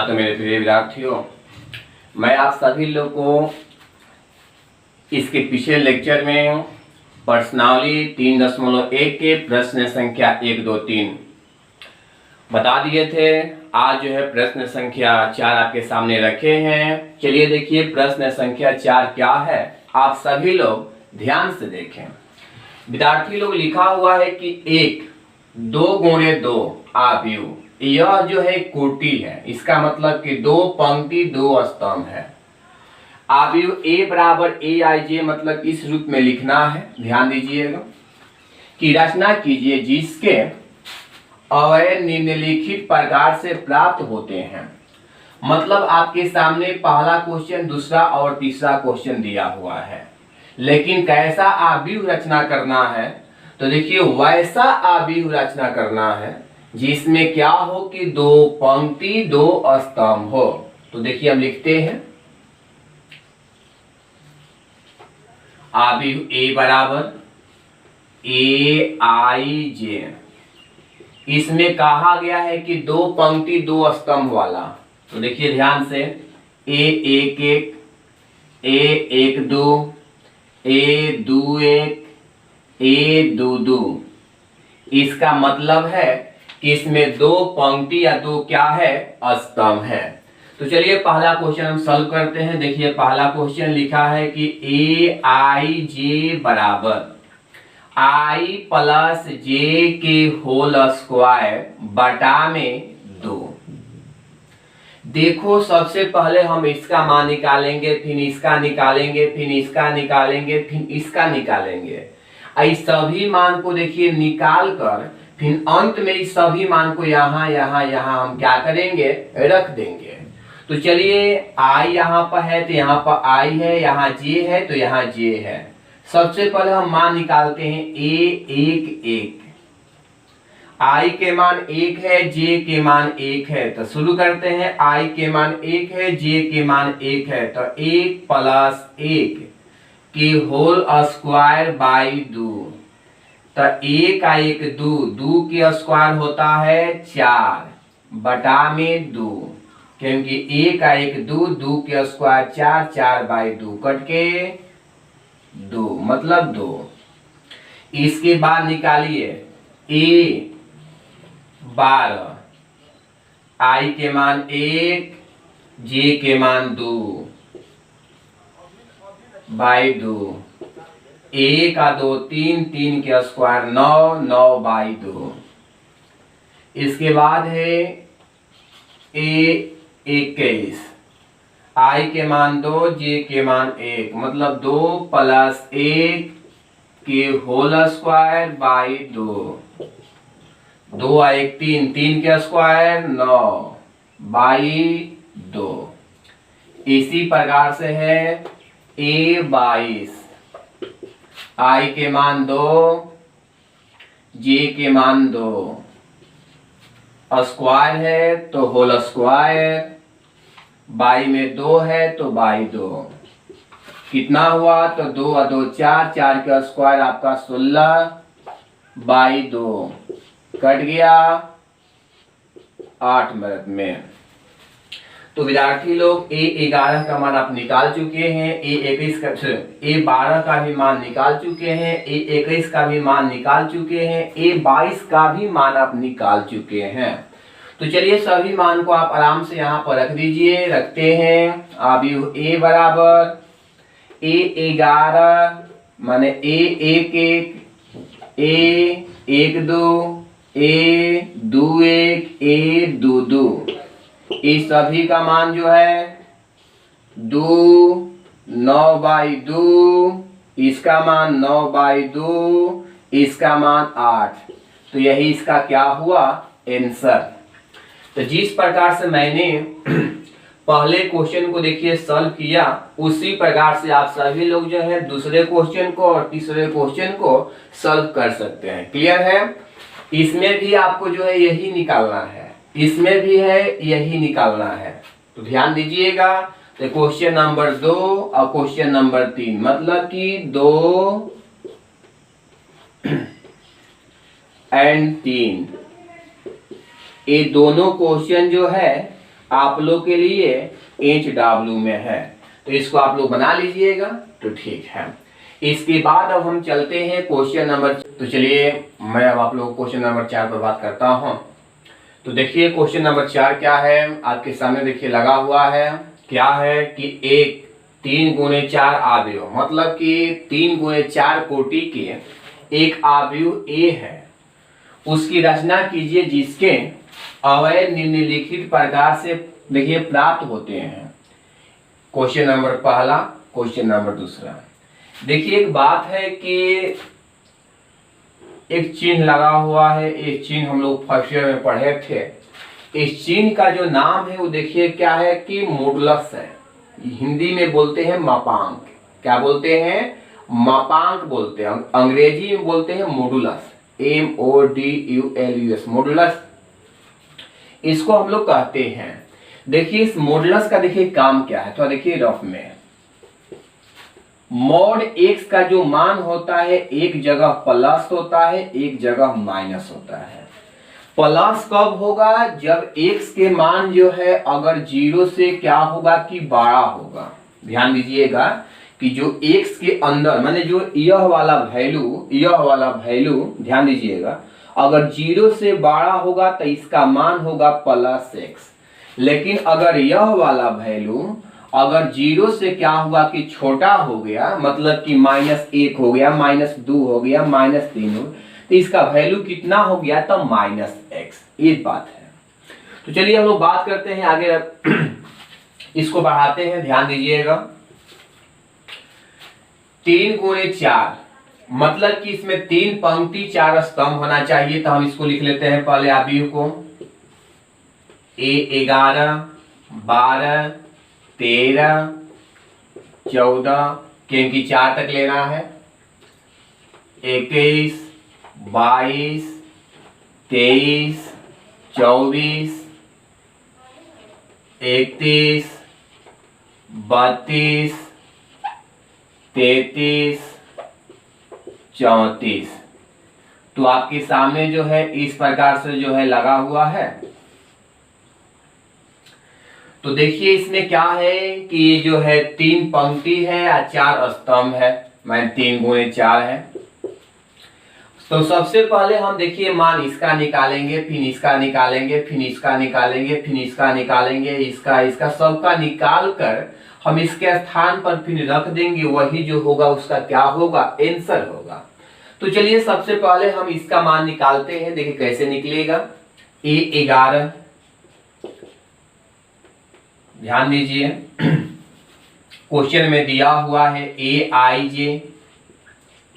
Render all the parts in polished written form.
हाँ तो मेरे प्रिय विद्यार्थियों, मैं आप सभी लोग को इसके पिछले लेक्चर में प्रश्नावली 3.1 के प्रश्न संख्या 1, 2, 3 बता दिए थे। आज जो है प्रश्न संख्या 4 आपके सामने रखे हैं। चलिए देखिए प्रश्न संख्या 4 क्या है, आप सभी लोग ध्यान से देखें। विद्यार्थी लोग लिखा हुआ है कि 1 2 गुणे 2 आव्यूह, यह जो है कोटि है, इसका मतलब कि 2 पंक्ति 2 स्तंभ है। आव्यूह A बराबर AIJ मतलब इस रूप में लिखना है। ध्यान दीजिएगा कि रचना कीजिए जिसके अवयव निम्नलिखित प्रकार से प्राप्त होते हैं। मतलब आपके सामने पहला क्वेश्चन, दूसरा और तीसरा क्वेश्चन दिया हुआ है, लेकिन कैसा आव्यूह रचना करना है तो देखिए वैसा आव्यूह रचना करना है जिसमें क्या हो कि 2 पंक्ति 2 स्तंभ हो। तो देखिए हम लिखते हैं आव्यूह A बराबर AIJ। इसमें कहा गया है कि 2 पंक्ति 2 स्तंभ वाला। तो देखिए ध्यान से A11 A12 A21 A22, इसका मतलब है कि इसमें 2 पंक्ति या 2 क्या है स्तंभ है। तो चलिए पहला क्वेश्चन हम सॉल्व करते हैं। देखिए पहला क्वेश्चन लिखा है कि AIJ बराबर I प्लस J के होल स्क्वायर बटा में 2। देखो सबसे पहले हम इसका मान निकालेंगे, फिर इसका निकालेंगे, फिर इसका निकालेंगे, फिर इसका निकालेंगे। इस सभी मान को देखिए निकाल कर फिर अंत में इस सभी मान को यहाँ यहाँ यहाँ हम क्या करेंगे, रख देंगे। तो चलिए I यहाँ पर है तो यहाँ पर I है, यहाँ J है तो यहाँ J है। सबसे पहले हम मान निकालते हैं A11। I के मान 1 है, J के मान 1 है, तो शुरू करते हैं। I के मान 1 है, J के मान 1 है, तो 1 प्लस 1 की होल स्क्वायर बाई 2। तो 1 का 1 2, 2 की स्क्वायर होता है 4 बटा में 2, क्योंकि 1 का 1 2, 2 की स्क्वायर 4, 4 बाई 2 कट के 2 मतलब 2। इसके बाद निकालिए A12। I के मान 1, J के मान 2 बाई 2। 1 का 2 3, 3 के स्क्वायर 9, 9 बाई 2। इसके बाद है A21। I के मान 2, J के मान 1 मतलब 2 प्लस 1 के होल स्क्वायर बाई 2। 2 1 3, 3 के स्क्वायर 9 बाई 2। इसी प्रकार से है A22। I के मान 2, J के मान 2, स्क्वायर है तो होल स्क्वायर, बाई में 2 है तो बाई 2। कितना हुआ तो 2 और 2 4, 4 का स्क्वायर आपका 16 बाई 2 कट गया 8 मिनट में। तो विद्यार्थी लोग A11 का मान आप निकाल चुके हैं, A12 का भी मान निकाल चुके हैं, A21 का भी मान निकाल चुके हैं, A22 का भी मान आप निकाल चुके हैं। तो चलिए सभी मान को आप आराम से यहाँ पर रख दीजिए। रखते हैं आव्यूह A बराबर A11 माने A11 A12 A21 A22, इस सभी का मान जो है 2 9 बाई 2, इसका मान 9 बाई 2, इसका मान 8। तो यही इसका क्या हुआ आंसर। तो जिस प्रकार से मैंने पहले क्वेश्चन को देखिए सॉल्व किया, उसी प्रकार से आप सभी लोग जो है दूसरे क्वेश्चन को और तीसरे क्वेश्चन को सॉल्व कर सकते हैं। क्लियर है। इसमें भी आपको जो है यही निकालना है, इसमें भी है यही निकालना है। तो ध्यान दीजिएगा। तो क्वेश्चन नंबर 2 और क्वेश्चन नंबर 3 मतलब कि 2 और 3, ये दोनों क्वेश्चन जो है आप लोग के लिए HW में है, तो इसको आप लोग बना लीजिएगा। तो ठीक है, इसके बाद अब हम चलते हैं क्वेश्चन नंबर। तो चलिए मैं अब आप लोग क्वेश्चन नंबर 4 पर बात करता हूं। तो देखिए क्वेश्चन नंबर 4 क्या है, आपके सामने देखिए लगा हुआ है। क्या है कि एक 3 गुणे 4 आव्यूह, मतलब कि 3 गुणे 4 कोटि के एक आव्यूह A है, उसकी रचना कीजिए जिसके अवयव निम्नलिखित प्रकार से देखिए प्राप्त होते हैं। क्वेश्चन नंबर पहला, क्वेश्चन नंबर दूसरा। देखिए एक बात है कि एक चिन्ह लगा हुआ है, एक चिन्ह हम लोग फर्स्ट ईयर में पढ़े थे। इस चिन्ह का जो नाम है वो देखिए क्या है कि मॉडुलस है। हिंदी में बोलते हैं मापांक। क्या बोलते हैं? मापांक बोलते हैं। अंग्रेजी में बोलते हैं मॉडुलस, MODULUS, मॉडुलस इसको हम लोग कहते हैं। देखिए इस मॉडुलस का देखिए काम क्या है, तो देखिए रफ में मॉड x का जो मान होता है एक जगह प्लस होता है, एक जगह माइनस होता है। प्लस कब होगा? जब x के मान जो है अगर 0 से क्या होगा कि बड़ा होगा। ध्यान दीजिएगा कि जो x के अंदर माने जो यह वाला वैल्यू ध्यान दीजिएगा, अगर 0 से बड़ा होगा तो इसका मान होगा +x। लेकिन अगर यह वाला वैल्यू अगर 0 से क्या हुआ कि छोटा हो गया, मतलब कि -1 हो गया, -2 हो गया, -3 हो, तो इसका वैल्यू कितना हो गया? तो -x। ये बात है। तो चलिए हम लोग बात करते हैं आगे, इसको बढ़ाते हैं। ध्यान दीजिएगा 3 गुणे 4, मतलब कि इसमें 3 पंक्ति 4 स्तंभ होना चाहिए। तो हम इसको लिख लेते हैं पहले आव्यूह को, A11 12 13 14, क्योंकि 4 तक लेना है, 21 22 23 24 31 32 33 34। तो आपके सामने जो है इस प्रकार से जो है लगा हुआ है। तो देखिए इसमें क्या है कि ये जो है 3 पंक्ति है और 4 स्तंभ है, मैं 3 गुणे 4 है। तो सबसे पहले हम देखिए मान इसका निकालेंगे, फिर इसका निकालेंगे, फिर इसका निकालेंगे, फिर इसका निकालेंगे, इसका सबका निकाल कर हम इसके स्थान पर फिर रख देंगे। वही जो होगा उसका क्या होगा? आंसर होगा। तो चलिए सबसे पहले हम इसका मान निकालते हैं। देखिए कैसे निकलेगा। A11, ध्यान दीजिए क्वेश्चन में दिया हुआ है AIJ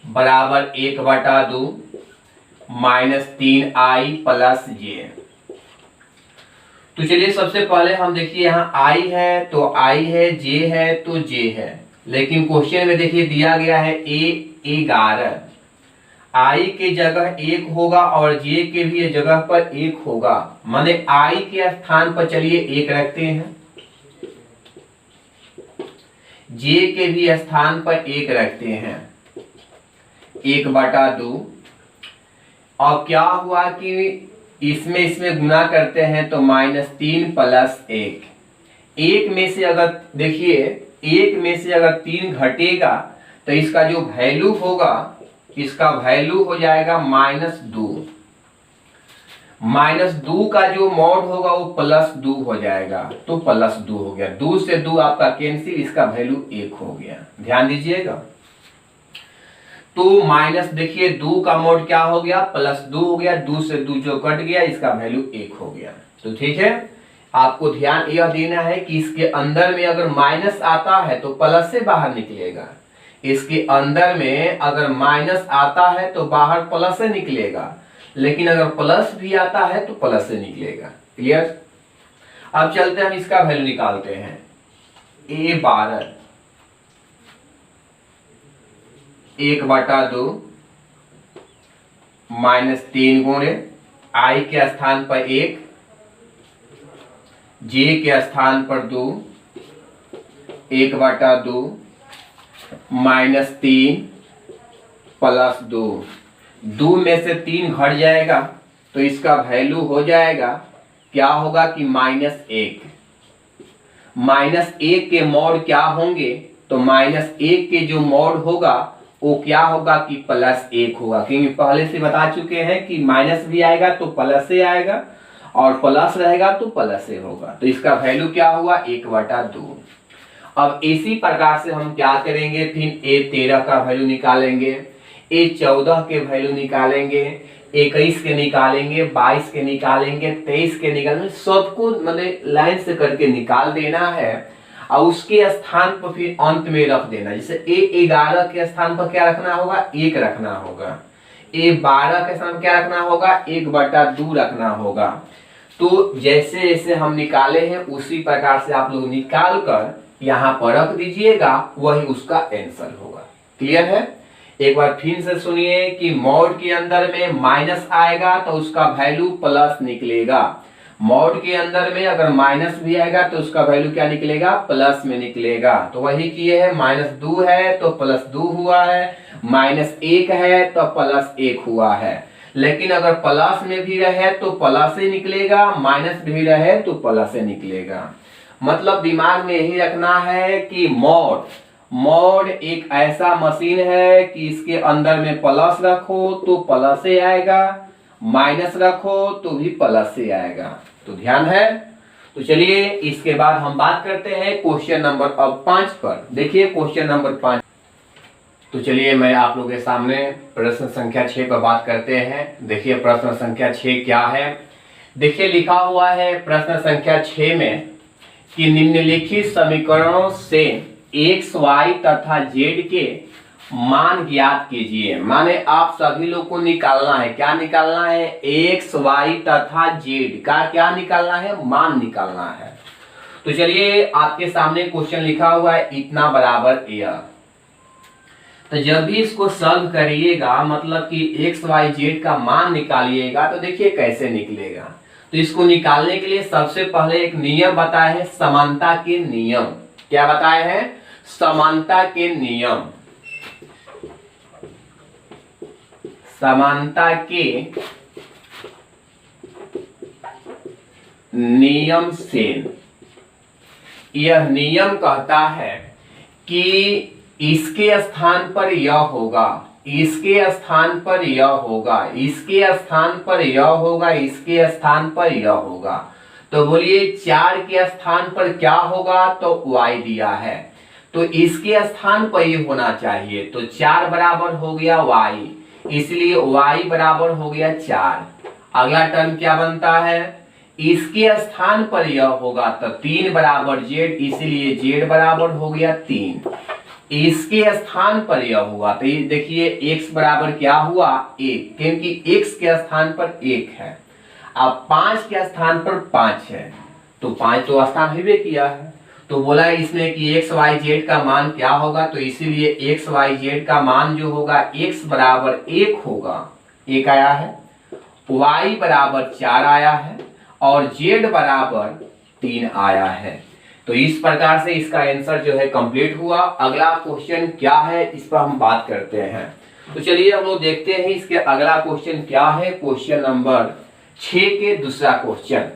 बराबर 1/2 -3I + J। तो चलिए सबसे पहले हम देखिए यहाँ I है तो I है, J है तो J है, लेकिन क्वेश्चन में देखिए दिया गया है A11। I के जगह 1 होगा और J के भी जगह पर 1 होगा, माने I के स्थान पर चलिए 1 रखते हैं, J के भी स्थान पर 1 रखते हैं, 1/2। अब क्या हुआ कि इसमें गुना करते हैं तो -3 + 1। एक में से अगर देखिए 1 में से अगर 3 घटेगा तो इसका जो वैल्यू होगा, इसका वैल्यू हो जाएगा -2। -2 का जो मॉड होगा वो +2 हो जाएगा, तो +2 हो गया। 2 से 2 आपका कैंसिल, इसका वैल्यू 1 हो गया। ध्यान दीजिएगा। तो माइनस देखिए 2 का मोड क्या हो गया? +2 हो गया। 2 से 2 जो कट गया, इसका वैल्यू 1 हो गया। तो ठीक है, आपको ध्यान यह देना है कि इसके अंदर में अगर माइनस आता है तो प्लस से बाहर निकलेगा, इसके अंदर में अगर माइनस आता है तो बाहर प्लस से निकलेगा, लेकिन अगर प्लस भी आता है तो प्लस से निकलेगा। क्लियर? अब चलते हम इसका वैल्यू निकालते हैं। A12 1/2 -3 गुणे I के स्थान पर 1, J के स्थान पर 2, 1/2 -3 + 2। 2 में से 3 घट जाएगा तो इसका वैल्यू हो जाएगा, क्या होगा कि -1। -1 के मॉड क्या होंगे, तो -1 के जो मॉड होगा वो क्या होगा कि +1 होगा, क्योंकि पहले से बता चुके हैं कि माइनस भी आएगा तो प्लस से आएगा और प्लस रहेगा तो प्लस से होगा। तो इसका वैल्यू क्या हुआ 1/2। अब इसी प्रकार से हम क्या करेंगे, फिर A13 का वैल्यू निकालेंगे, A14 के वैल्यू निकालेंगे, 21 के निकालेंगे, 22 के निकालेंगे, 23 के निकालेंगे, सबको मतलब लाइन से करके निकाल देना है और उसके स्थान पर फिर अंत में रख देना। जैसे A11 के स्थान पर क्या रखना होगा 1 रखना होगा, A12 के स्थान पर क्या रखना होगा 1/2 रखना होगा। तो जैसे जैसे हम निकाले हैं उसी प्रकार से आप लोग निकाल कर यहाँ पर रख दीजिएगा, वही उसका आंसर होगा। क्लियर है? एक बार फिर से सुनिए कि मॉड के अंदर में माइनस आएगा तो उसका वैल्यू प्लस निकलेगा, मॉड के अंदर में अगर माइनस भी आएगा तो उसका वैल्यू क्या निकलेगा प्लस में निकलेगा। तो वही किए है, -2 है तो +2 हुआ है, -1 है तो +1 हुआ है। लेकिन अगर प्लस में भी रहे तो प्लस से निकलेगा, माइनस भी रहे तो प्लस से निकलेगा। मतलब दिमाग में यही रखना है कि मॉड एक ऐसा मशीन है कि इसके अंदर में प्लस रखो तो प्लस से आएगा, माइनस रखो तो भी प्लस से आएगा। तो ध्यान है। तो चलिए इसके बाद हम बात करते हैं क्वेश्चन नंबर अब 5 पर। देखिए क्वेश्चन नंबर 5। तो चलिए मैं आप लोगों के सामने प्रश्न संख्या 6 पर बात करते हैं। देखिए प्रश्न संख्या 6 क्या है। देखिए लिखा हुआ है प्रश्न संख्या 6 में कि निम्नलिखित समीकरणों से x, y तथा z के मान ज्ञात कीजिए। माने आप सभी लोग को निकालना है, क्या निकालना है x, y तथा z का क्या निकालना है, मान निकालना है। तो चलिए आपके सामने क्वेश्चन लिखा हुआ है इतना बराबर यह। तो जब भी इसको सॉल्व करिएगा मतलब कि x, y, z का मान निकालिएगा तो देखिए कैसे निकलेगा। तो इसको निकालने के लिए सबसे पहले एक नियम बताया है, समानता के नियम। क्या बताए हैं, समानता के नियम। समानता के नियम से यह नियम कहता है कि इसके स्थान पर यह होगा, इसके स्थान पर यह होगा, इसके स्थान पर यह होगा, इसके स्थान पर यह होगा। तो बोलिए 4 के स्थान पर क्या होगा, तो y दिया है तो इसके स्थान पर ये होना चाहिए। तो 4 बराबर हो गया y, इसलिए y बराबर हो गया 4। अगला टर्म क्या बनता है, इसके स्थान पर यह होगा तो 3 बराबर z, इसलिए z बराबर हो गया 3। इसके स्थान पर यह हुआ तो ये देखिए x बराबर क्या हुआ 1, क्योंकि x के स्थान पर 1 है। अब 5 के स्थान पर 5 है तो 5 तो स्थान भी किया है। तो बोला इसमें कि x, y, z का मान क्या होगा, तो इसीलिए x, y, z का मान जो होगा x बराबर 1 होगा, 1 आया है, y बराबर 4 आया है और z बराबर 3 आया है। तो इस प्रकार से इसका आंसर जो है कंप्लीट हुआ। अगला क्वेश्चन क्या है इस पर हम बात करते हैं। तो चलिए हम लोग देखते हैं इसके अगला क्वेश्चन क्या है। क्वेश्चन नंबर 6 के दूसरा क्वेश्चन।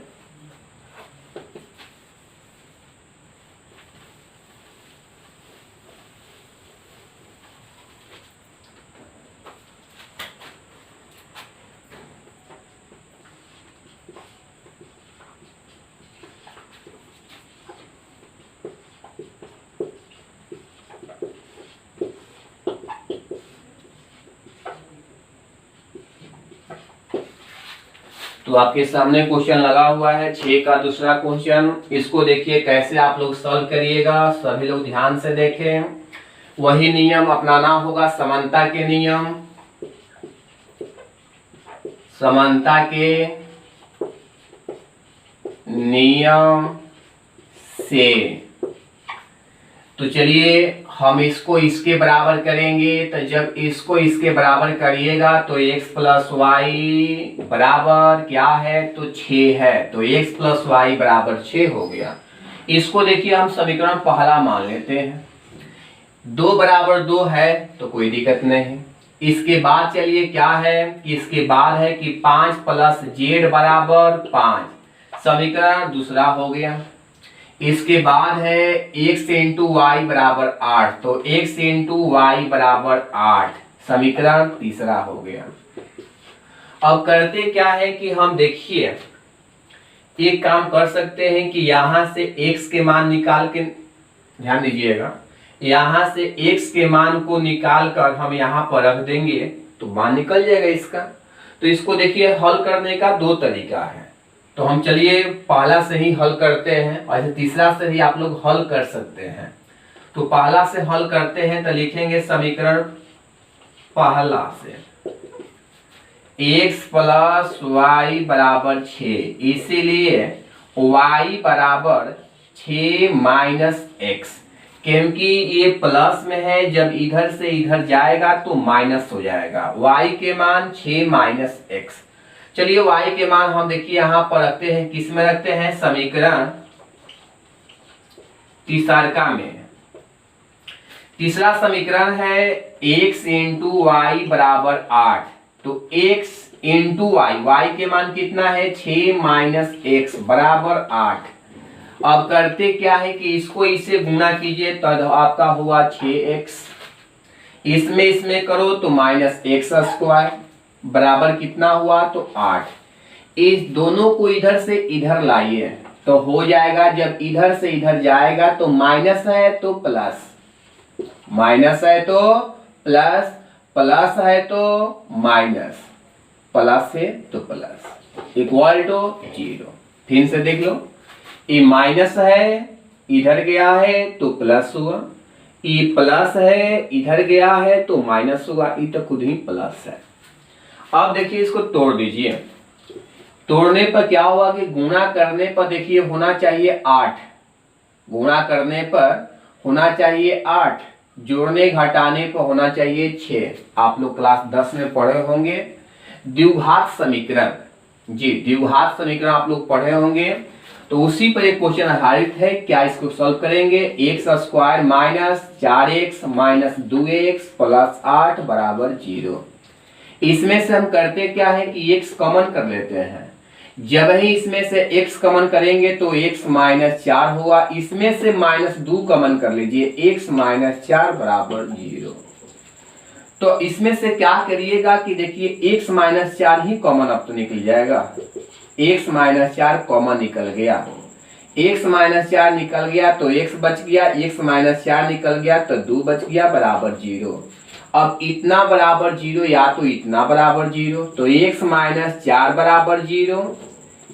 तो आपके सामने क्वेश्चन लगा हुआ है 6 का दूसरा क्वेश्चन। इसको देखिए कैसे आप लोग सॉल्व करिएगा, सभी लोग ध्यान से देखें। वही नियम अपनाना होगा, समानता के नियम, समानता के नियम से। तो चलिए हम इसको इसके बराबर करेंगे। तो जब इसको इसके बराबर करिएगा तो x प्लस वाई बराबर क्या है, तो 6 है। तो x प्लस वाई बराबर 6 हो गया। इसको देखिए हम समीकरण पहला मान लेते हैं। 2 बराबर 2 है तो कोई दिक्कत नहीं। इसके बाद चलिए क्या है कि इसके बाद है कि 5 प्लस जेड बराबर 5, समीकरण दूसरा हो गया। इसके बाद है x इंटू वाई बराबर 8, तो x इंटू वाई बराबर 8 समीकरण तीसरा हो गया। अब करते क्या है कि हम देखिए एक काम कर सकते हैं कि यहां से x के मान निकाल के, ध्यान दीजिएगा, यहां से x के मान को निकाल कर हम यहां पर रख देंगे तो मान निकल जाएगा इसका। तो इसको देखिए हल करने का दो तरीका है, तो हम चलिए पहला से ही हल करते हैं, और तीसरा से भी आप लोग हल कर सकते हैं। तो पहला से हल करते हैं तो लिखेंगे समीकरण पहला से x प्लस वाई बराबर 6, इसीलिए y बराबर 6 माइनस एक्स, क्योंकि ये प्लस में है, जब इधर से इधर जाएगा तो माइनस हो जाएगा। y के मान 6 माइनस एक्स। चलिए y के मान हम देखिए यहां पर रखते हैं, किस में रखते हैं, समीकरण तीसरा में। तीसरा समीकरण है x इंटू वाई बराबर 8, तो x इंटू वाई, वाई के मान कितना है 6 माइनस एक्स बराबर 8। अब करते क्या है कि इसको इसे गुना कीजिए तो आपका हुआ 6x, इसमें करो तो माइनस एक्स स्क्वायर बराबर कितना हुआ तो 8। इस दोनों को इधर से इधर लाइए तो हो जाएगा, जब इधर से इधर जाएगा तो माइनस है तो प्लस, माइनस है तो प्लस, प्लस है तो माइनस, प्लस है तो प्लस, इक्वल टू 0। फिर से देख लो, ये माइनस है इधर गया है तो प्लस हुआ, ये प्लस है इधर गया है तो माइनस हुआ, ये तो खुद ही प्लस है। अब देखिए इसको तोड़ दीजिए, तोड़ने पर क्या हुआ कि गुणा करने पर देखिए होना चाहिए 8, गुणा करने पर होना चाहिए 8, जोड़ने घटाने पर होना चाहिए 6। आप लोग क्लास 10 में पढ़े होंगे द्विघात समीकरण, जी द्विघात समीकरण आप लोग पढ़े होंगे, तो उसी पर एक क्वेश्चन आधारित है। क्या इसको सॉल्व करेंगे, x square minus 4x minus 2x plus 8 बराबर 0। इसमें से हम करते क्या है कि x कॉमन कर लेते हैं, जब ही इसमें से x कॉमन करेंगे तो x माइनस 4 हुआ, इसमें से माइनस 2 कॉमन कर लीजिए, x माइनस 4 बराबर 0। तो इसमें से क्या करिएगा कि देखिए x माइनस 4 ही कॉमन अब तो निकल जाएगा, x माइनस 4 कॉमन निकल गया, x माइनस 4 निकल गया तो x बच गया, x माइनस 4 निकल गया तो 2 बच गया बराबर 0। अब इतना बराबर 0 या तो इतना बराबर 0, तो x माइनस 4 बराबर 0,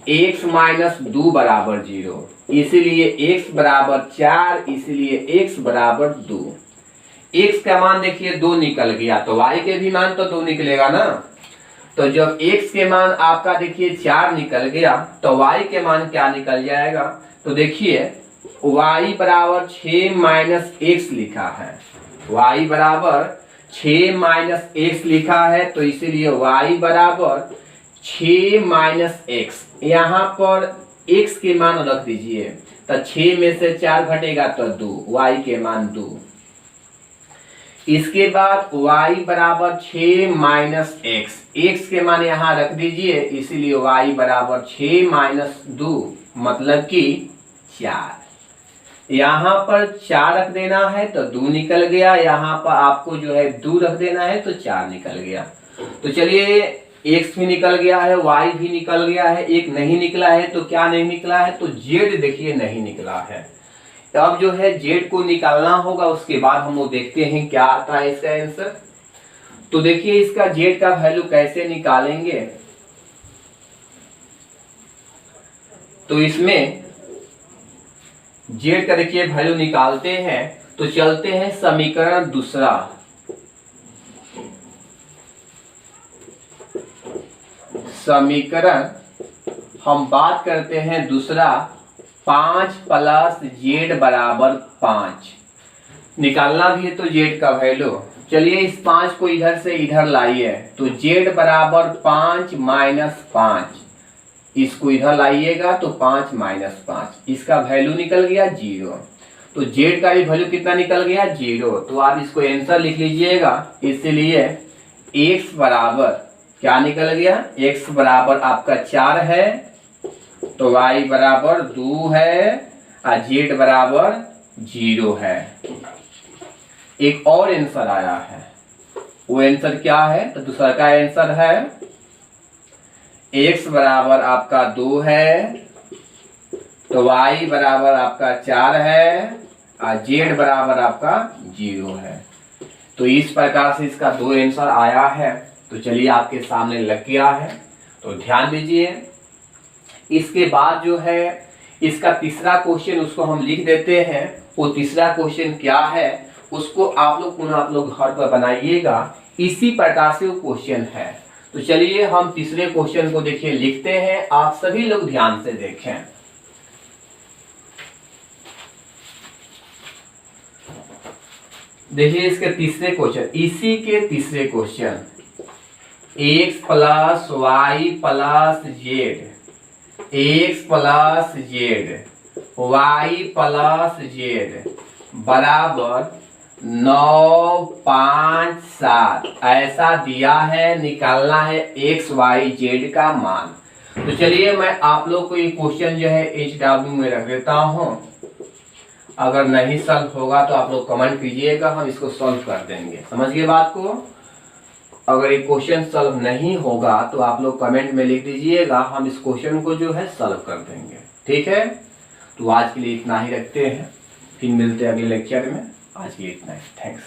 x माइनस 2 बराबर 0, इसलिए x बराबर 4, इसलिए x बराबर 2। x का मान देखिए 2 निकल गया, तो y के भी मान तो 2 निकलेगा ना। तो जब x के मान आपका देखिए 4 निकल गया तो y के मान क्या निकल जाएगा, तो देखिए y बराबर 6 माइनस एक्स लिखा है, y बराबर 6 माइनस एक्स लिखा है, तो इसीलिए y बराबर 6 माइनस एक्स, यहाँ पर x के मान रख दीजिए, तो 6 में से 4 घटेगा तो 2, y के मान 2। इसके बाद y बराबर 6 माइनस एक्स, x के मान यहाँ रख दीजिए, इसीलिए y बराबर 6 माइनस 2 मतलब कि 4। यहाँ पर 4 रख देना है तो 2 निकल गया, यहाँ पर आपको जो है 2 रख देना है तो 4 निकल गया। तो चलिए x भी निकल गया है, y भी निकल गया है, एक नहीं निकला है, तो क्या नहीं निकला है, तो z देखिए नहीं निकला है। अब जो है z को निकालना होगा, उसके बाद हम वो देखते हैं क्या आता है इसका आंसर। तो देखिए इसका z का वैल्यू कैसे निकालेंगे, तो इसमें z का देखिए वैल्यू निकालते हैं, तो चलते हैं समीकरण दूसरा। समीकरण हम बात करते हैं दूसरा, 5 प्लस z बराबर 5 निकालना भी है तो z का वैल्यू। चलिए इस 5 को इधर से इधर लाइए, तो z बराबर 5 माइनस 5, इसको इधर लाइएगा तो 5 माइनस 5, इसका वैल्यू निकल गया 0। तो z का भी वैल्यू कितना निकल गया 0, तो आप इसको आंसर लिख लीजिएगा। इसलिए x बराबर क्या निकल गया, x बराबर आपका 4 है, तो y बराबर 2 है, और जेड बराबर 0 है। एक और आंसर आया है, वो आंसर क्या है? तो दूसरा का आंसर है x बराबर आपका 2 है, तो y बराबर आपका 4 है और z बराबर आपका 0 है। तो इस प्रकार से इसका 2 आंसर आया है। तो चलिए आपके सामने लग गया है, तो ध्यान दीजिए। इसके बाद जो है इसका तीसरा क्वेश्चन उसको हम लिख देते हैं। वो तीसरा क्वेश्चन क्या है उसको आप लोग घर पर बनाइएगा। इसी प्रकार से वो क्वेश्चन है। तो चलिए हम तीसरे क्वेश्चन को देखिए लिखते हैं, आप सभी लोग ध्यान से देखें। देखिए इसके तीसरे क्वेश्चन, इसी के तीसरे question, x plus Y plus Z, x plus Z, Y plus Z बराबर 9, 5, 7 ऐसा दिया है। निकालना है x, y, z का मान। तो चलिए मैं आप लोग को ये क्वेश्चन जो है HW में रख देता हूं। अगर नहीं सॉल्व होगा तो आप लोग कमेंट कीजिएगा, हम इसको सॉल्व कर देंगे। समझ गए बात को? अगर ये क्वेश्चन सॉल्व नहीं होगा तो आप लोग कमेंट में लिख दीजिएगा, हम इस क्वेश्चन को जो है सॉल्व कर देंगे। ठीक है, तो आज के लिए इतना ही रखते हैं, फिर मिलते हैं अगले लेक्चर में। आज के लिए इतना ही, थैंक्स।